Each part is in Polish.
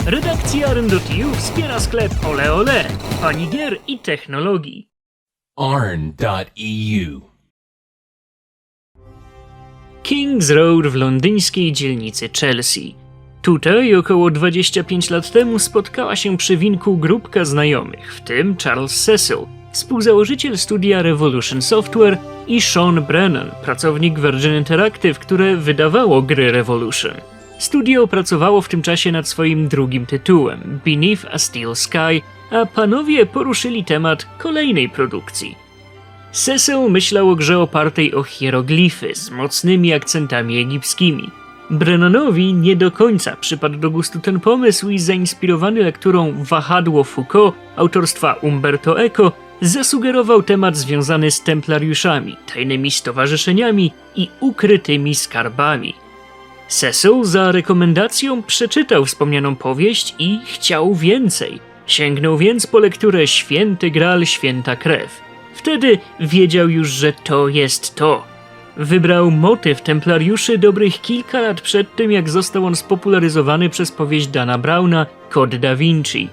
Redakcja arhn.eu wspiera sklep Ole Ole, pani gier i technologii. arhn.eu. King's Road w londyńskiej dzielnicy Chelsea. Tutaj około 25 lat temu spotkała się przy winku grupka znajomych, w tym Charles Cecil, współzałożyciel studia Revolution Software, i Sean Brennan, pracownik Virgin Interactive, które wydawało gry Revolution. Studio pracowało w tym czasie nad swoim drugim tytułem, Beneath a Steel Sky, a panowie poruszyli temat kolejnej produkcji. Cecil myślał o grze opartej o hieroglify z mocnymi akcentami egipskimi. Brennanowi nie do końca przypadł do gustu ten pomysł i zainspirowany lekturą Wahadło Foucault autorstwa Umberto Eco zasugerował temat związany z templariuszami, tajnymi stowarzyszeniami i ukrytymi skarbami. Cecil za rekomendacją przeczytał wspomnianą powieść i chciał więcej. Sięgnął więc po lekturę Święty Graal, Święta Krew. Wtedy wiedział już, że to jest to. Wybrał motyw templariuszy dobrych kilka lat przed tym, jak został on spopularyzowany przez powieść Dana Browna Kod Da Vinci.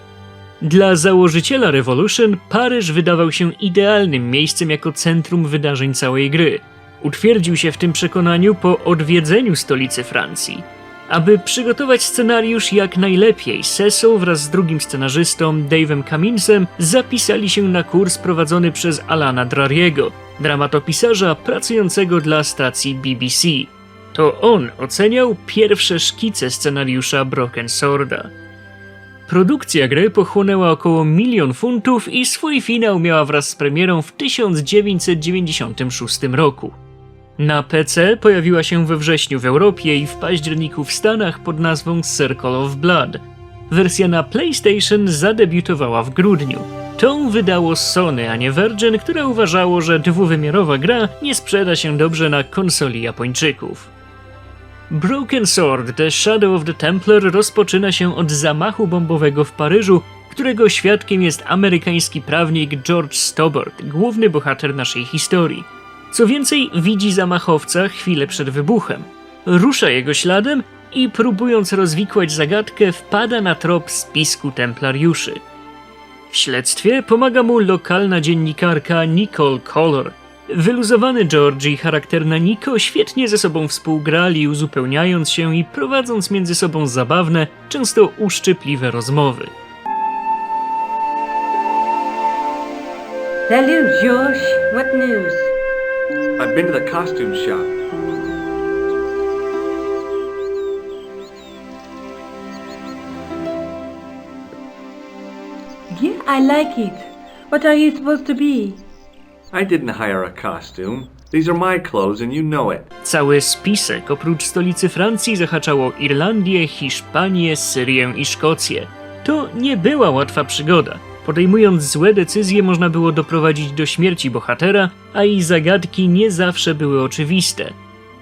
Dla założyciela Revolution Paryż wydawał się idealnym miejscem jako centrum wydarzeń całej gry. Utwierdził się w tym przekonaniu po odwiedzeniu stolicy Francji. Aby przygotować scenariusz jak najlepiej, Cecil wraz z drugim scenarzystą, Dave'em Cumminsem, zapisali się na kurs prowadzony przez Alana Drariego, dramatopisarza pracującego dla stacji BBC. To on oceniał pierwsze szkice scenariusza Broken Sworda. Produkcja gry pochłonęła około 1 000 000 funtów i swój finał miała wraz z premierą w 1996 roku. Na PC pojawiła się we wrześniu w Europie i w październiku w Stanach pod nazwą Circle of Blood. Wersja na PlayStation zadebiutowała w grudniu. Tą wydało Sony, a nie Virgin, które uważało, że dwuwymiarowa gra nie sprzeda się dobrze na konsoli Japończyków. Broken Sword The Shadow of the Templar rozpoczyna się od zamachu bombowego w Paryżu, którego świadkiem jest amerykański prawnik George Stobbart, główny bohater naszej historii. Co więcej, widzi zamachowca chwilę przed wybuchem. Rusza jego śladem i próbując rozwikłać zagadkę, wpada na trop spisku templariuszy. W śledztwie pomaga mu lokalna dziennikarka Nicole Collor. Wyluzowany George i charakterna Nico świetnie ze sobą współgrali, uzupełniając się i prowadząc między sobą zabawne, często uszczypliwe rozmowy. Salut, George. What news? I've been to the costume shop. Yeah, I like it. What are you supposed to be? I didn't hire a costume. These are my clothes and you know it. Cały spisek oprócz stolicy Francji zahaczało Irlandię, Hiszpanię, Syrię i Szkocję. To nie była łatwa przygoda. Podejmując złe decyzje można było doprowadzić do śmierci bohatera, a i zagadki nie zawsze były oczywiste.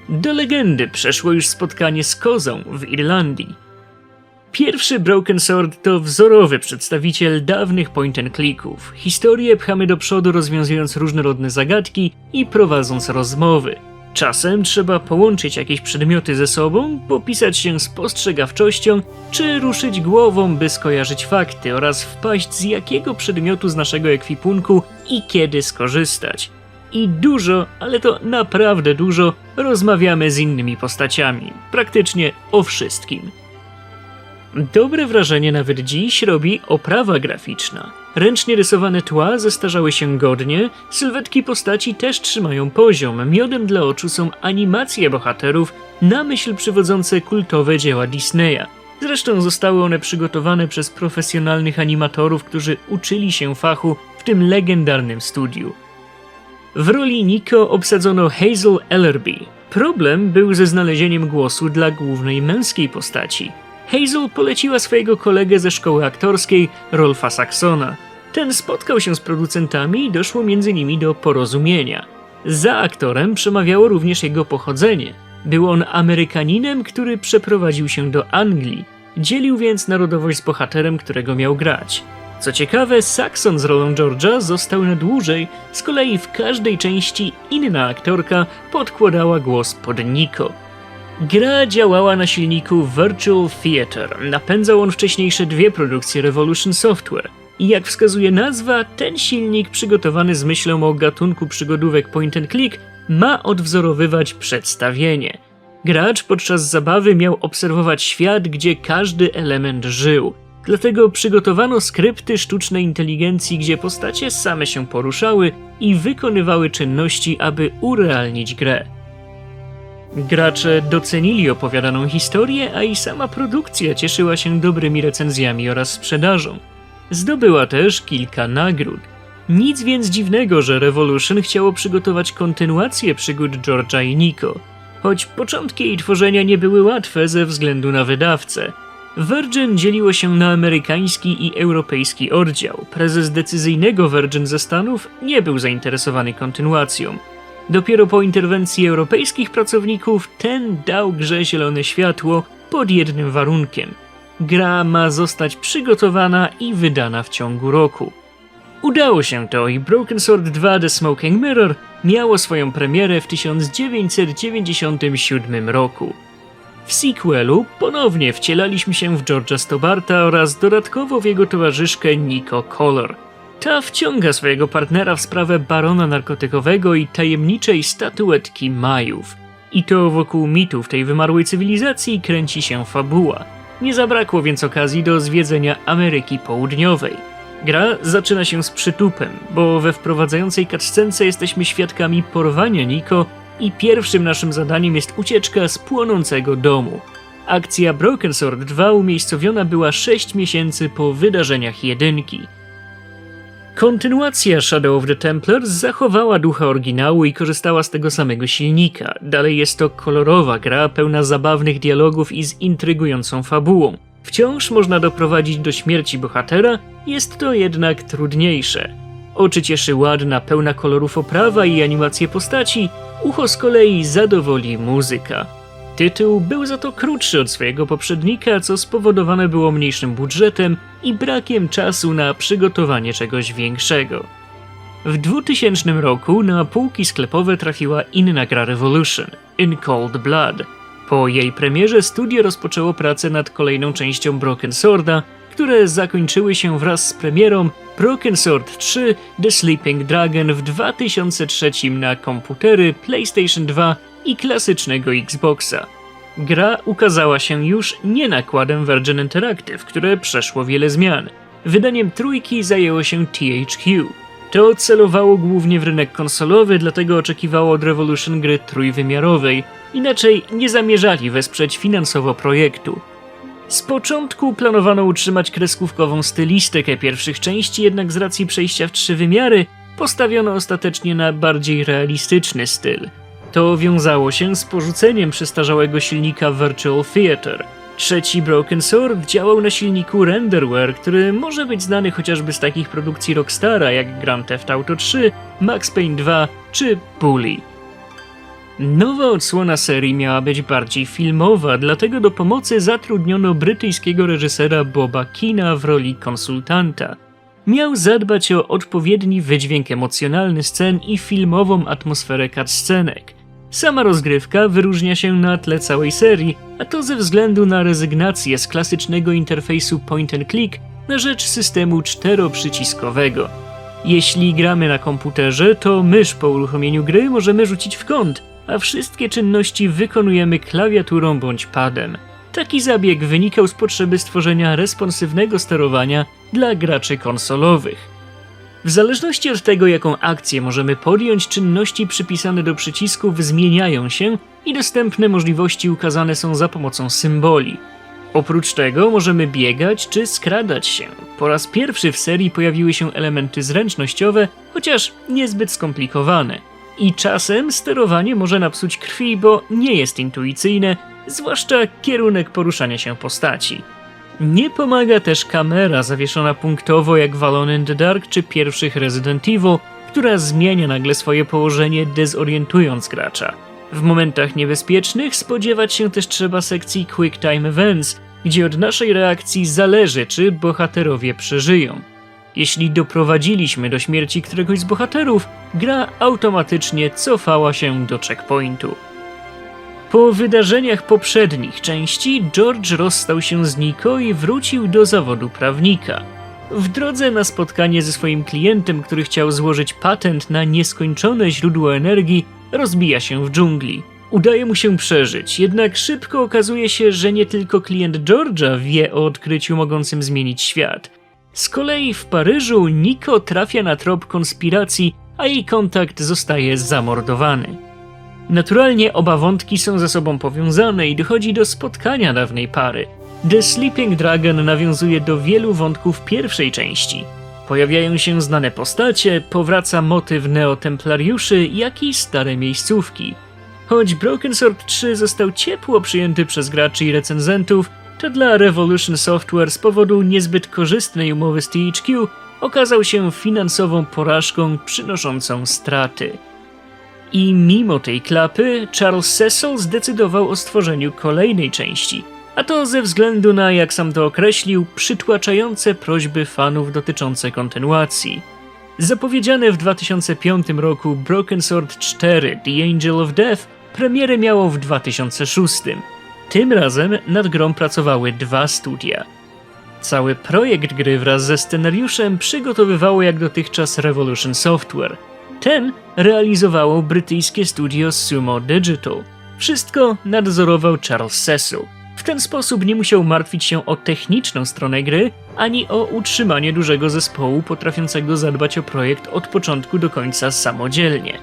Do legendy przeszło już spotkanie z kozą w Irlandii. Pierwszy Broken Sword to wzorowy przedstawiciel dawnych point-and-clicków. Historię pchamy do przodu, rozwiązując różnorodne zagadki i prowadząc rozmowy. Czasem trzeba połączyć jakieś przedmioty ze sobą, popisać się spostrzegawczością, czy ruszyć głową, by skojarzyć fakty oraz wpaść z jakiego przedmiotu z naszego ekwipunku i kiedy skorzystać. I dużo, ale to naprawdę dużo, rozmawiamy z innymi postaciami. Praktycznie o wszystkim. Dobre wrażenie nawet dziś robi oprawa graficzna. Ręcznie rysowane tła zestarzały się godnie, sylwetki postaci też trzymają poziom, miodem dla oczu są animacje bohaterów, na myśl przywodzące kultowe dzieła Disneya. Zresztą zostały one przygotowane przez profesjonalnych animatorów, którzy uczyli się fachu w tym legendarnym studiu. W roli Nico obsadzono Hazel Ellerby. Problem był ze znalezieniem głosu dla głównej męskiej postaci. Hazel poleciła swojego kolegę ze szkoły aktorskiej, Rolfa Saxona. Ten spotkał się z producentami i doszło między nimi do porozumienia. Za aktorem przemawiało również jego pochodzenie. Był on Amerykaninem, który przeprowadził się do Anglii. Dzielił więc narodowość z bohaterem, którego miał grać. Co ciekawe, Saxon z rolą George'a został na dłużej, z kolei w każdej części inna aktorka podkładała głos pod Nico. Gra działała na silniku Virtual Theater, napędzał on wcześniejsze dwie produkcje Revolution Software i jak wskazuje nazwa, ten silnik przygotowany z myślą o gatunku przygodówek point and click ma odwzorowywać przedstawienie. Gracz podczas zabawy miał obserwować świat, gdzie każdy element żył. Dlatego przygotowano skrypty sztucznej inteligencji, gdzie postacie same się poruszały i wykonywały czynności, aby urealnić grę. Gracze docenili opowiadaną historię, a i sama produkcja cieszyła się dobrymi recenzjami oraz sprzedażą. Zdobyła też kilka nagród. Nic więc dziwnego, że Revolution chciało przygotować kontynuację przygód George'a i Nico. Choć początki jej tworzenia nie były łatwe ze względu na wydawcę. Virgin dzieliło się na amerykański i europejski oddział. Prezes decyzyjnego Virgin ze Stanów nie był zainteresowany kontynuacją. Dopiero po interwencji europejskich pracowników ten dał grze zielone światło pod jednym warunkiem. Gra ma zostać przygotowana i wydana w ciągu roku. Udało się to i Broken Sword 2 The Smoking Mirror miało swoją premierę w 1997 roku. W sequelu ponownie wcielaliśmy się w George'a Stobarta oraz dodatkowo w jego towarzyszkę Nico Color. Ta wciąga swojego partnera w sprawę barona narkotykowego i tajemniczej statuetki Majów. I to wokół mitów tej wymarłej cywilizacji kręci się fabuła. Nie zabrakło więc okazji do zwiedzenia Ameryki Południowej. Gra zaczyna się z przytupem, bo we wprowadzającej cutscence jesteśmy świadkami porwania Nico i pierwszym naszym zadaniem jest ucieczka z płonącego domu. Akcja Broken Sword 2 umiejscowiona była 6 miesięcy po wydarzeniach jedynki. Kontynuacja Shadow of the Templars zachowała ducha oryginału i korzystała z tego samego silnika. Dalej jest to kolorowa gra, pełna zabawnych dialogów i z intrygującą fabułą. Wciąż można doprowadzić do śmierci bohatera, jest to jednak trudniejsze. Oczy cieszy ładna, pełna kolorów oprawa i animacje postaci, ucho z kolei zadowoli muzyka. Tytuł był za to krótszy od swojego poprzednika, co spowodowane było mniejszym budżetem i brakiem czasu na przygotowanie czegoś większego. W 2000 roku na półki sklepowe trafiła inna gra Revolution, In Cold Blood. Po jej premierze studio rozpoczęło pracę nad kolejną częścią Broken Sworda, które zakończyły się wraz z premierą Broken Sword 3 The Sleeping Dragon w 2003 na komputery, PlayStation 2 i klasycznego Xboxa. Gra ukazała się już nie nakładem Virgin Interactive, które przeszło wiele zmian. Wydaniem trójki zajęło się THQ. To celowało głównie w rynek konsolowy, dlatego oczekiwało od Revolution gry trójwymiarowej, inaczej nie zamierzali wesprzeć finansowo projektu. Z początku planowano utrzymać kreskówkową stylistykę pierwszych części, jednak z racji przejścia w 3 wymiary postawiono ostatecznie na bardziej realistyczny styl. To wiązało się z porzuceniem przestarzałego silnika Virtual Theater. Trzeci Broken Sword działał na silniku Renderware, który może być znany chociażby z takich produkcji Rockstara jak Grand Theft Auto 3, Max Payne 2 czy Bully. Nowa odsłona serii miała być bardziej filmowa, dlatego do pomocy zatrudniono brytyjskiego reżysera Boba Keana w roli konsultanta. Miał zadbać o odpowiedni wydźwięk emocjonalny scen i filmową atmosferę cutscenek. Sama rozgrywka wyróżnia się na tle całej serii, a to ze względu na rezygnację z klasycznego interfejsu point and click na rzecz systemu 4-przyciskowego. Jeśli gramy na komputerze, to mysz po uruchomieniu gry możemy rzucić w kąt, a wszystkie czynności wykonujemy klawiaturą bądź padem. Taki zabieg wynikał z potrzeby stworzenia responsywnego sterowania dla graczy konsolowych. W zależności od tego, jaką akcję możemy podjąć, czynności przypisane do przycisków zmieniają się i dostępne możliwości ukazane są za pomocą symboli. Oprócz tego możemy biegać czy skradać się. Po raz pierwszy w serii pojawiły się elementy zręcznościowe, chociaż niezbyt skomplikowane. I czasem sterowanie może napsuć krwi, bo nie jest intuicyjne, zwłaszcza kierunek poruszania się postaci. Nie pomaga też kamera zawieszona punktowo jak w Alone in the Dark czy pierwszych Resident Evil, która zmienia nagle swoje położenie, dezorientując gracza. W momentach niebezpiecznych spodziewać się też trzeba sekcji Quick Time Events, gdzie od naszej reakcji zależy, czy bohaterowie przeżyją. Jeśli doprowadziliśmy do śmierci któregoś z bohaterów, gra automatycznie cofała się do checkpointu. Po wydarzeniach poprzednich części George rozstał się z Nico i wrócił do zawodu prawnika. W drodze na spotkanie ze swoim klientem, który chciał złożyć patent na nieskończone źródło energii, rozbija się w dżungli. Udaje mu się przeżyć, jednak szybko okazuje się, że nie tylko klient George'a wie o odkryciu mogącym zmienić świat. Z kolei w Paryżu Nico trafia na trop konspiracji, a jej kontakt zostaje zamordowany. Naturalnie oba wątki są ze sobą powiązane i dochodzi do spotkania dawnej pary. The Sleeping Dragon nawiązuje do wielu wątków pierwszej części. Pojawiają się znane postacie, powraca motyw neotemplariuszy, jak i stare miejscówki. Choć Broken Sword 3 został ciepło przyjęty przez graczy i recenzentów, to dla Revolution Software z powodu niezbyt korzystnej umowy z THQ okazał się finansową porażką przynoszącą straty. I mimo tej klapy, Charles Cecil zdecydował o stworzeniu kolejnej części, a to ze względu na, jak sam to określił, przytłaczające prośby fanów dotyczące kontynuacji. Zapowiedziane w 2005 roku Broken Sword 4 The Angel of Death premierę miało w 2006. Tym razem nad grą pracowały 2 studia. Cały projekt gry wraz ze scenariuszem przygotowywało jak dotychczas Revolution Software. Ten realizowało brytyjskie studio Sumo Digital. Wszystko nadzorował Charles Cecil. W ten sposób nie musiał martwić się o techniczną stronę gry, ani o utrzymanie dużego zespołu potrafiącego zadbać o projekt od początku do końca samodzielnie.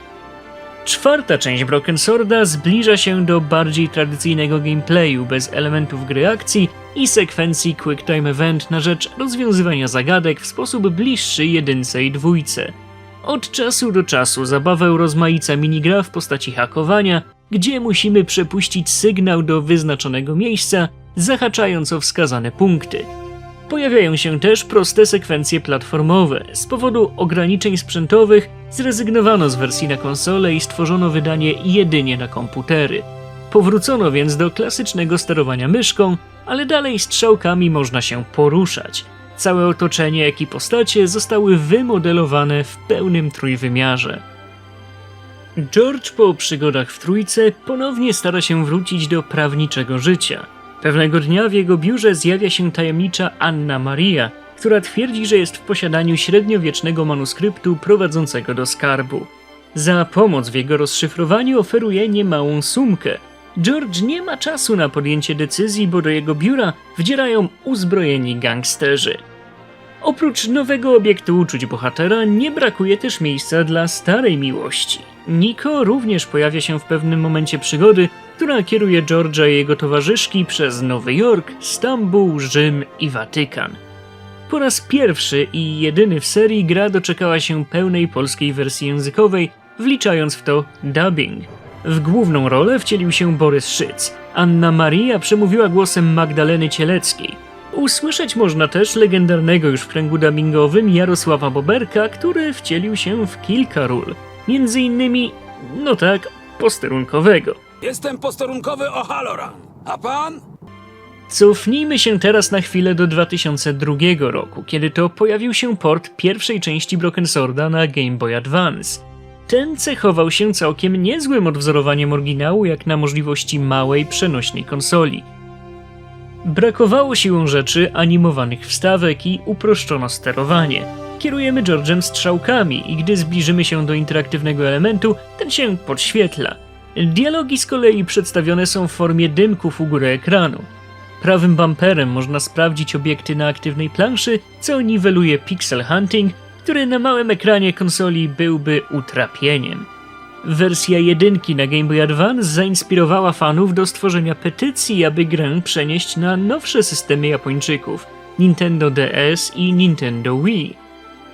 4. część Broken Sworda zbliża się do bardziej tradycyjnego gameplayu bez elementów gry akcji i sekwencji Quick Time Event na rzecz rozwiązywania zagadek w sposób bliższy 1 i 2. Od czasu do czasu zabawę rozmaica minigra w postaci hakowania, gdzie musimy przepuścić sygnał do wyznaczonego miejsca, zahaczając o wskazane punkty. Pojawiają się też proste sekwencje platformowe. Z powodu ograniczeń sprzętowych zrezygnowano z wersji na konsolę i stworzono wydanie jedynie na komputery. Powrócono więc do klasycznego sterowania myszką, ale dalej strzałkami można się poruszać. Całe otoczenie, jak i postacie zostały wymodelowane w pełnym trójwymiarze. George po przygodach w Trójce ponownie stara się wrócić do prawniczego życia. Pewnego dnia w jego biurze zjawia się tajemnicza Anna Maria, która twierdzi, że jest w posiadaniu średniowiecznego manuskryptu prowadzącego do skarbu. Za pomoc w jego rozszyfrowaniu oferuje niemałą sumkę. George nie ma czasu na podjęcie decyzji, bo do jego biura wdzierają uzbrojeni gangsterzy. Oprócz nowego obiektu uczuć bohatera nie brakuje też miejsca dla starej miłości. Nico również pojawia się w pewnym momencie przygody, która kieruje George'a i jego towarzyszki przez Nowy Jork, Stambuł, Rzym i Watykan. Po raz pierwszy i jedyny w serii gra doczekała się pełnej polskiej wersji językowej, wliczając w to dubbing. W główną rolę wcielił się Borys Szyc. Anna Maria przemówiła głosem Magdaleny Cieleckiej. Usłyszeć można też legendarnego już w kręgu dubbingowym Jarosława Boberka, który wcielił się w kilka ról. Między innymi, no tak, posterunkowego. Jestem posterunkowy O'Halloran. A pan? Cofnijmy się teraz na chwilę do 2002 roku, kiedy to pojawił się port pierwszej części Broken Sworda na Game Boy Advance. Ten cechował się całkiem niezłym odwzorowaniem oryginału jak na możliwości małej, przenośnej konsoli. Brakowało siłą rzeczy animowanych wstawek i uproszczono sterowanie. Kierujemy George'em strzałkami i gdy zbliżymy się do interaktywnego elementu, ten się podświetla. Dialogi z kolei przedstawione są w formie dymków u góry ekranu. Prawym bumperem można sprawdzić obiekty na aktywnej planszy, co niweluje pixel hunting, który na małym ekranie konsoli byłby utrapieniem. Wersja 1 na Game Boy Advance zainspirowała fanów do stworzenia petycji, aby grę przenieść na nowsze systemy Japończyków Nintendo DS i Nintendo Wii.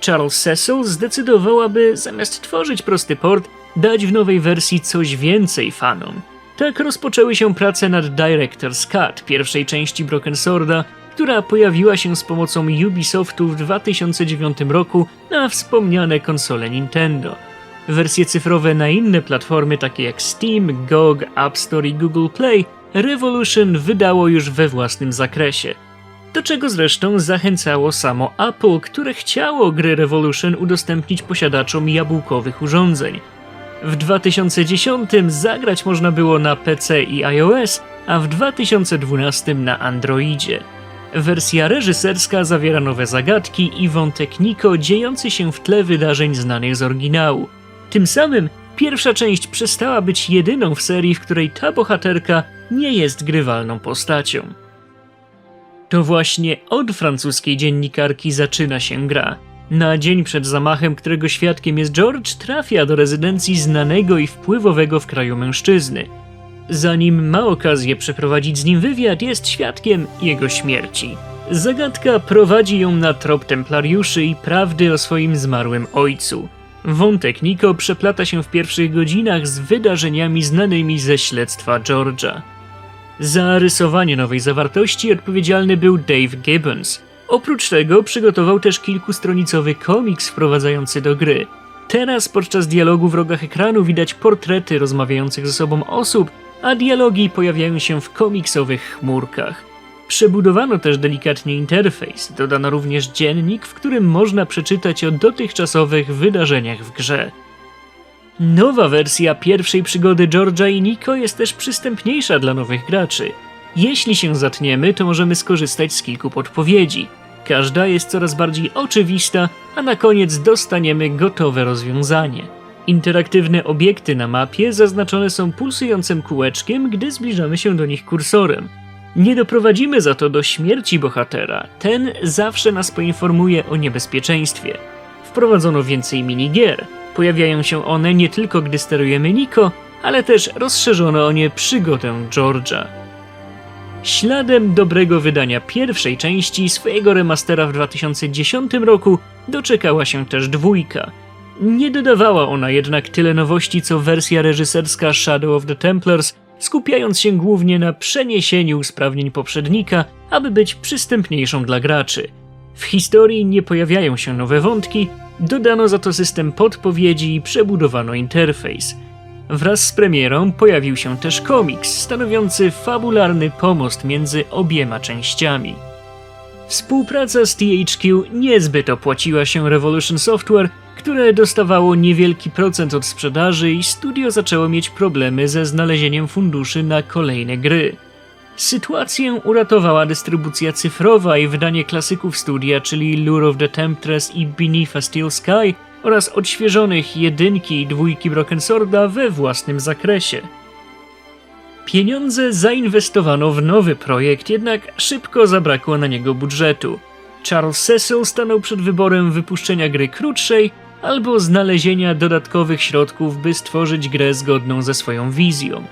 Charles Cecil zdecydował, aby zamiast tworzyć prosty port, dać w nowej wersji coś więcej fanom. Tak rozpoczęły się prace nad Director's Cut pierwszej części Broken Sworda, która pojawiła się z pomocą Ubisoftu w 2009 roku na wspomniane konsole Nintendo. Wersje cyfrowe na inne platformy takie jak Steam, GOG, App Store i Google Play Revolution wydało już we własnym zakresie. Do czego zresztą zachęcało samo Apple, które chciało gry Revolution udostępnić posiadaczom jabłkowych urządzeń. W 2010 zagrać można było na PC i iOS, a w 2012 na Androidzie. Wersja reżyserska zawiera nowe zagadki i wątek Nico dziejący się w tle wydarzeń znanych z oryginału. Tym samym pierwsza część przestała być jedyną w serii, w której ta bohaterka nie jest grywalną postacią. To właśnie od francuskiej dziennikarki zaczyna się gra. Na dzień przed zamachem, którego świadkiem jest George, trafia do rezydencji znanego i wpływowego w kraju mężczyzny. Zanim ma okazję przeprowadzić z nim wywiad, jest świadkiem jego śmierci. Zagadka prowadzi ją na trop templariuszy i prawdy o swoim zmarłym ojcu. Wątek Nico przeplata się w pierwszych godzinach z wydarzeniami znanymi ze śledztwa George'a. Za rysowanie nowej zawartości odpowiedzialny był Dave Gibbons. Oprócz tego przygotował też kilkustronicowy komiks wprowadzający do gry. Teraz podczas dialogu w rogach ekranu widać portrety rozmawiających ze sobą osób, a dialogi pojawiają się w komiksowych chmurkach. Przebudowano też delikatnie interfejs, dodano również dziennik, w którym można przeczytać o dotychczasowych wydarzeniach w grze. Nowa wersja pierwszej przygody George'a i Nico jest też przystępniejsza dla nowych graczy. Jeśli się zatniemy, to możemy skorzystać z kilku podpowiedzi. Każda jest coraz bardziej oczywista, a na koniec dostaniemy gotowe rozwiązanie. Interaktywne obiekty na mapie zaznaczone są pulsującym kółeczkiem, gdy zbliżamy się do nich kursorem. Nie doprowadzimy za to do śmierci bohatera, ten zawsze nas poinformuje o niebezpieczeństwie. Wprowadzono więcej minigier. Pojawiają się one nie tylko gdy sterujemy Nico, ale też rozszerzono o nie przygodę George'a. Śladem dobrego wydania pierwszej części swojego remastera w 2010 roku doczekała się też dwójka. Nie dodawała ona jednak tyle nowości co wersja reżyserska Shadow of the Templars, skupiając się głównie na przeniesieniu usprawnień poprzednika, aby być przystępniejszą dla graczy. W historii nie pojawiają się nowe wątki, dodano za to system podpowiedzi i przebudowano interfejs. Wraz z premierą pojawił się też komiks, stanowiący fabularny pomost między obiema częściami. Współpraca z THQ niezbyt opłaciła się Revolution Software, które dostawało niewielki procent od sprzedaży i studio zaczęło mieć problemy ze znalezieniem funduszy na kolejne gry. Sytuację uratowała dystrybucja cyfrowa i wydanie klasyków studia, czyli Lure of the Temptress i Beneath a Steel Sky, oraz odświeżonych jedynki i dwójki Broken Sworda we własnym zakresie. Pieniądze zainwestowano w nowy projekt, jednak szybko zabrakło na niego budżetu. Charles Cecil stanął przed wyborem wypuszczenia gry krótszej albo znalezienia dodatkowych środków, by stworzyć grę zgodną ze swoją wizją.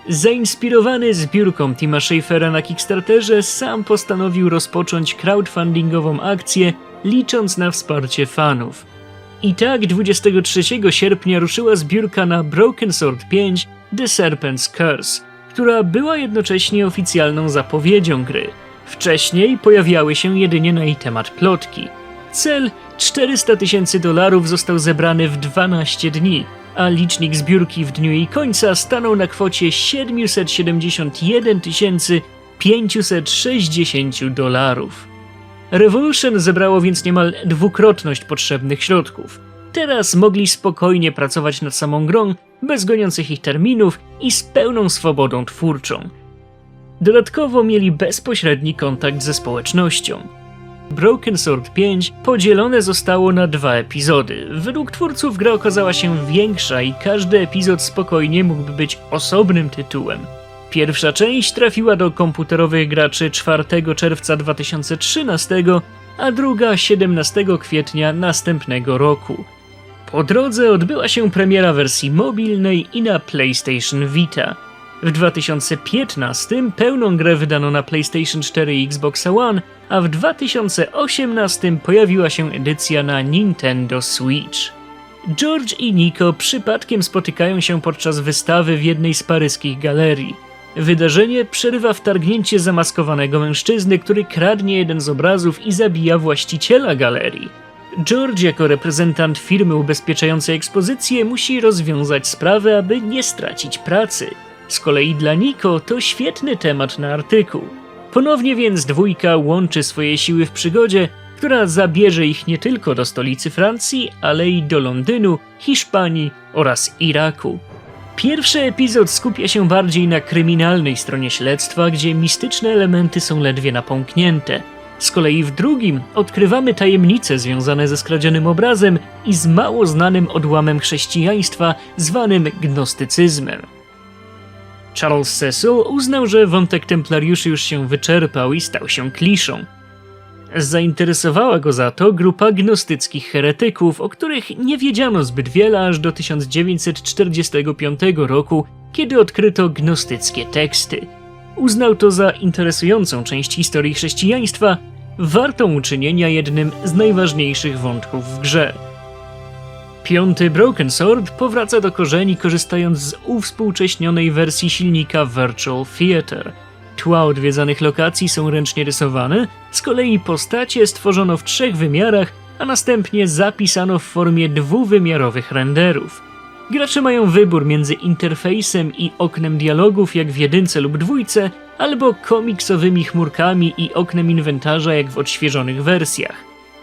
Zainspirowany zbiórką Tima Schafera na Kickstarterze, sam postanowił rozpocząć crowdfundingową akcję, licząc na wsparcie fanów. I tak 23 sierpnia ruszyła zbiórka na Broken Sword 5 The Serpent's Curse, która była jednocześnie oficjalną zapowiedzią gry. Wcześniej pojawiały się jedynie na jej temat plotki. Cel $400,000 został zebrany w 12 dni, a licznik zbiórki w dniu jej końca stanął na kwocie $771 560. Revolution zebrało więc niemal dwukrotność potrzebnych środków. Teraz mogli spokojnie pracować nad samą grą, bez goniących ich terminów i z pełną swobodą twórczą. Dodatkowo mieli bezpośredni kontakt ze społecznością. Broken Sword 5 podzielone zostało na 2 epizody. Według twórców gra okazała się większa i każdy epizod spokojnie mógłby być osobnym tytułem. Pierwsza część trafiła do komputerowych graczy 4 czerwca 2013, a druga 17 kwietnia następnego roku. Po drodze odbyła się premiera wersji mobilnej i na PlayStation Vita. W 2015 pełną grę wydano na PlayStation 4 i Xbox One, a w 2018 pojawiła się edycja na Nintendo Switch. George i Nico przypadkiem spotykają się podczas wystawy w jednej z paryskich galerii. Wydarzenie przerywa wtargnięcie zamaskowanego mężczyzny, który kradnie jeden z obrazów i zabija właściciela galerii. George jako reprezentant firmy ubezpieczającej ekspozycję musi rozwiązać sprawę, aby nie stracić pracy. Z kolei dla Nico to świetny temat na artykuł. Ponownie więc dwójka łączy swoje siły w przygodzie, która zabierze ich nie tylko do stolicy Francji, ale i do Londynu, Hiszpanii oraz Iraku. Pierwszy epizod skupia się bardziej na kryminalnej stronie śledztwa, gdzie mistyczne elementy są ledwie napomknięte. Z kolei w drugim odkrywamy tajemnice związane ze skradzionym obrazem i z mało znanym odłamem chrześcijaństwa zwanym gnostycyzmem. Charles Cecil uznał, że wątek templariuszy już się wyczerpał i stał się kliszą. Zainteresowała go za to grupa gnostyckich heretyków, o których nie wiedziano zbyt wiele aż do 1945 roku, kiedy odkryto gnostyckie teksty. Uznał to za interesującą część historii chrześcijaństwa, wartą uczynienia jednym z najważniejszych wątków w grze. Piąty Broken Sword powraca do korzeni, korzystając z uwspółcześnionej wersji silnika Virtual Theater. Tła odwiedzanych lokacji są ręcznie rysowane, z kolei postacie stworzono w 3 wymiarach, a następnie zapisano w formie dwuwymiarowych renderów. Gracze mają wybór między interfejsem i oknem dialogów jak w 1 lub 2, albo komiksowymi chmurkami i oknem inwentarza jak w odświeżonych wersjach.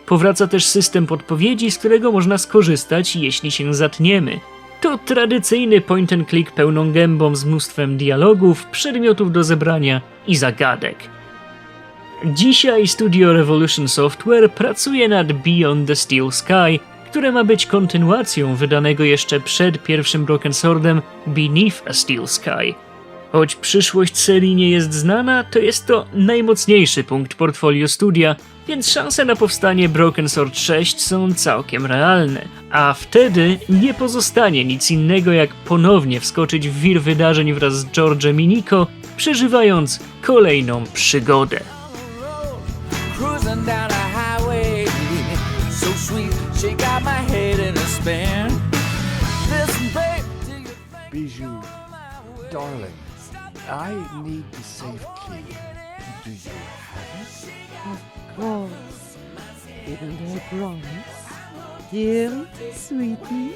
Powraca też system podpowiedzi, z którego można skorzystać, jeśli się zatniemy. To tradycyjny point and click pełną gębą z mnóstwem dialogów, przedmiotów do zebrania i zagadek. Dzisiaj studio Revolution Software pracuje nad Beyond the Steel Sky, które ma być kontynuacją wydanego jeszcze przed pierwszym Broken Swordem Beneath a Steel Sky. Choć przyszłość serii nie jest znana, to jest to najmocniejszy punkt portfolio studia, więc szanse na powstanie Broken Sword 6 są całkiem realne, a wtedy nie pozostanie nic innego jak ponownie wskoczyć w wir wydarzeń wraz z George'em i Nico, przeżywając kolejną przygodę. Cruising down a highway, so sweet, she got my head in a spin. Listen, babe, do you think Bijou, darling, I need the safe key. Do you have it? Of course. Didn't I promise? Here it is, sweetie.